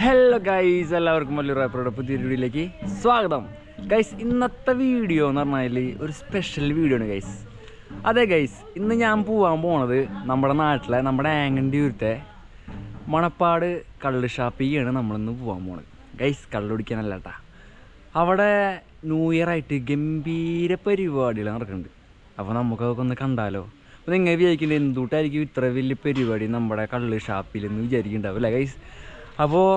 Hello guys, എല്ലാവർക്കും വലിയൊരു പുതിയൊരു വീഡിയോയിലേക്ക് സ്വാഗതം. ഗൈസ്, ഇന്നത്തെ വീഡിയോ എന്ന് പറഞ്ഞാൽ ഒരു സ്പെഷ്യൽ വീഡിയോ ആണ് ഗൈസ്. അതെ ഗൈസ്, ഇന്ന് ഞാൻ പോകാൻ പോണത് നമ്മുടെ നാട്ടിലെ നമ്മുടെ ആങ്ങണ്ടിയൂരത്തെ മണപ്പാട് കള്ള് ഷാപ്പിക്കാണ് നമ്മളിന്ന് പോകാൻ പോണത് ഗൈസ്. കള്ളുടിക്കാനല്ല കേട്ടാ, അവിടെ ന്യൂ ഇയർ ആയിട്ട് ഗംഭീര പരിപാടികൾ നടക്കുന്നുണ്ട്. അപ്പോൾ നമുക്കതൊക്കെ ഒന്ന് കണ്ടാലോ. അപ്പോൾ നിങ്ങൾ വിചാരിക്കേണ്ടത് എന്തുകൊണ്ടായിരിക്കും ഇത്ര വലിയ പരിപാടി നമ്മുടെ കള്ള് ഷാപ്പിലെന്ന് വിചാരിക്കുന്നുണ്ടാവും അല്ലേ ഗൈസ്. അപ്പോൾ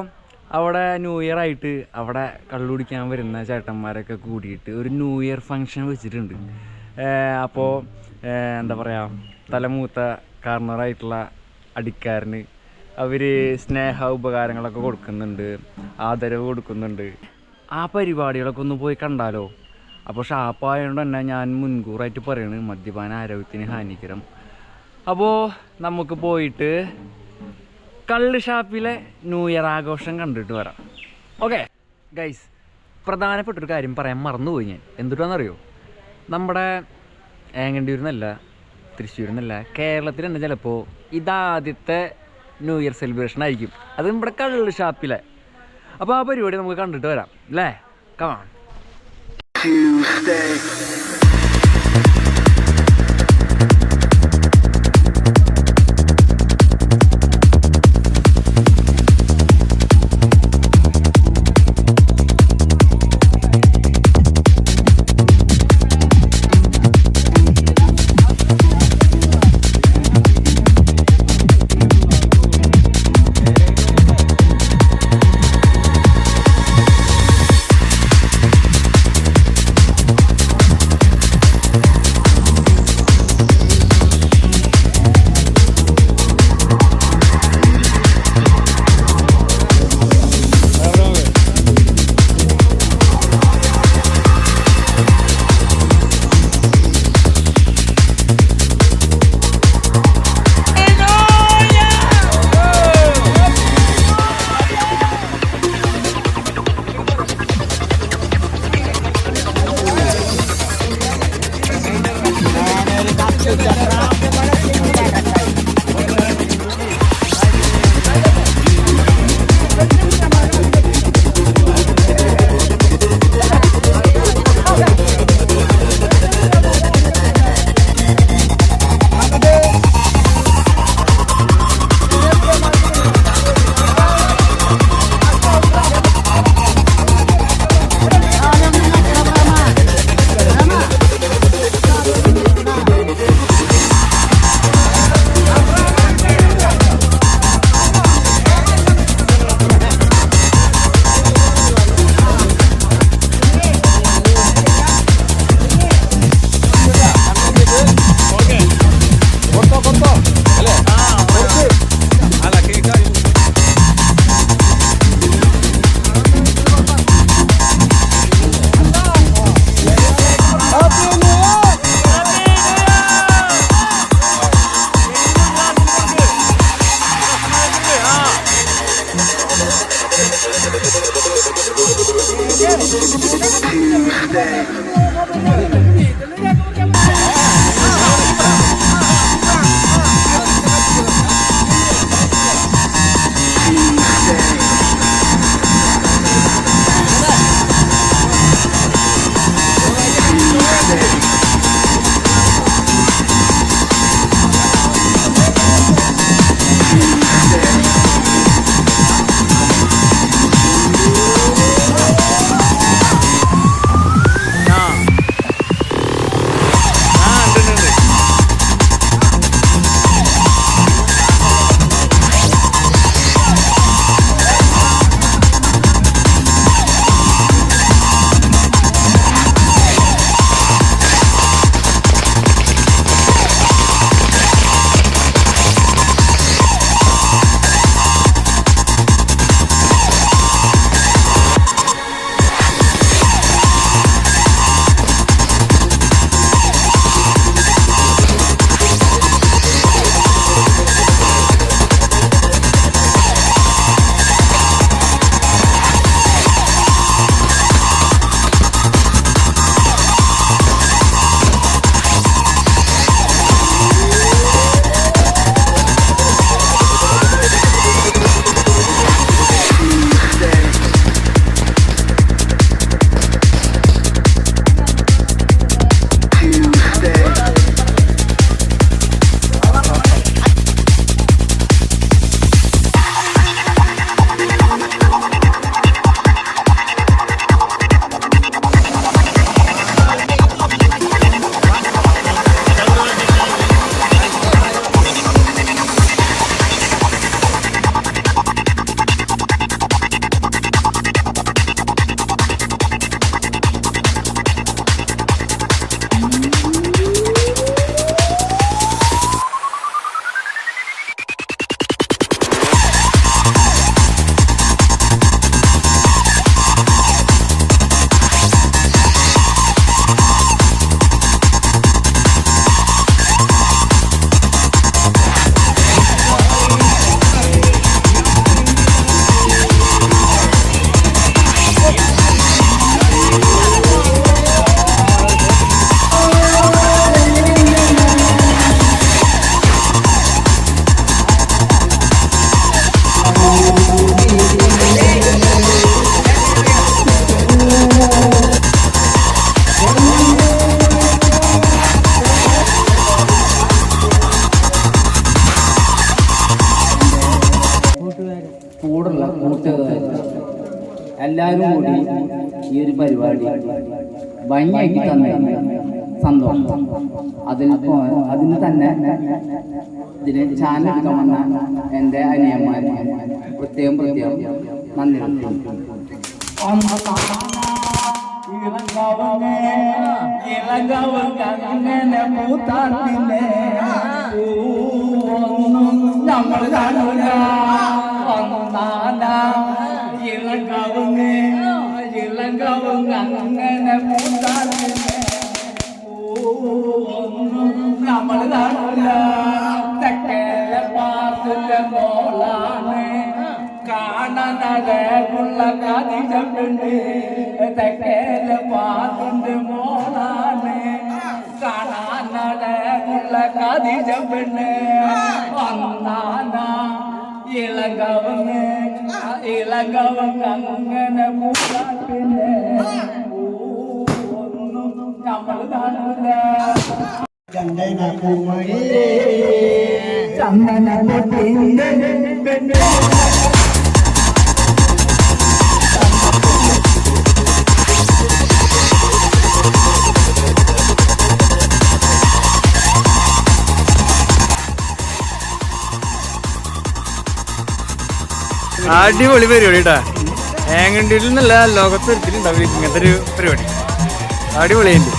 അവിടെ ന്യൂ ഇയർ ആയിട്ട് അവിടെ കള്ളുടിക്കാൻ വരുന്ന ചേട്ടന്മാരൊക്കെ കൂടിയിട്ട് ഒരു ന്യൂ ഇയർ ഫങ്ഷൻ വെച്ചിട്ടുണ്ട്. അപ്പോൾ എന്താ പറയുക, തലമൂത്ത കാരണവരായിട്ടുള്ള അടിക്കാരന് അവർ സ്നേഹ ഉപകാരങ്ങളൊക്കെ കൊടുക്കുന്നുണ്ട്, ആദരവ് കൊടുക്കുന്നുണ്ട്. ആ പരിപാടികളൊക്കെ ഒന്ന് പോയി കണ്ടാലോ. അപ്പോൾ ഷാപ്പായതുകൊണ്ട് തന്നെ ഞാൻ മുൻകൂറായിട്ട് പറയണ്, മദ്യപാന ആരോഗ്യത്തിന് ഹാനികരം. അപ്പോൾ നമുക്ക് പോയിട്ട് കള്ള് ഷാപ്പിലെ ന്യൂ ഇയർ ആഘോഷം കണ്ടിട്ട് വരാം. ഓക്കെ ഗൈസ്, പ്രധാനപ്പെട്ടൊരു കാര്യം പറയാൻ മറന്നുപോയി ഞാൻ. എന്തുട്ടാണെന്നറിയോ, നമ്മുടെ ആങ്ങണ്ടിയൂരിൽ നിന്നല്ല, തൃശ്ശൂരിൽ നിന്നല്ല, കേരളത്തിൽ തന്നെ ചിലപ്പോൾ ഇതാദ്യത്തെ ന്യൂ ഇയർ സെലിബ്രേഷൻ ആയിരിക്കും. അത് നമ്മുടെ കള്ള് ഷാപ്പിലെ. അപ്പോൾ ആ പരിപാടി നമുക്ക് കണ്ടിട്ട് വരാം അല്ലേ. കമാൺ. കൂട്ടുകാർ എല്ലാവരും കൂടി ഈ ഒരു പരിപാടി ഭംഗിയാക്കി തന്നെ സന്തോഷം. അതിന് തന്നെ ഇതിന് ചാനൽ എടുക്കാൻ വന്ന എൻ്റെ അനിയന്മാർക്ക് പ്രത്യേകം നന്ദി. ഇളങ്കവങ്ങനെ മൂത്താട്ടിനെ നമ്മൾ കാണൂല ഇളങ്കവങ്ങനെ മൂത്താട്ടിനെ നമ്മൾ കാണൂല. തെക്കേലെ പാത്തിന്റെ മോളാണ് കാണാനഴകുള്ള കാതിജപ്പെണ്ട്. തെക്കേലെ പാത്തിന്റെ മോളാണ് കാണാനഴകുള്ള കാതിജപ്പെണ്ട്. ഒന്നാന ഇളങ്കവങ്ങനെ മൂത്താട്ടിനെ ഒന്നും നമ്മൾ കാണൂല. ചന്ദന അടിപൊളി പരിപാടി കേട്ടാ. ഏങ്ങണ്ടിയിൽ നിന്നല്ല ലോകത്ത് എടുത്തിട്ടുണ്ടാവില്ല ഇങ്ങനത്തെ ഒരു പരിപാടി. അടിപൊളിയുണ്ട്.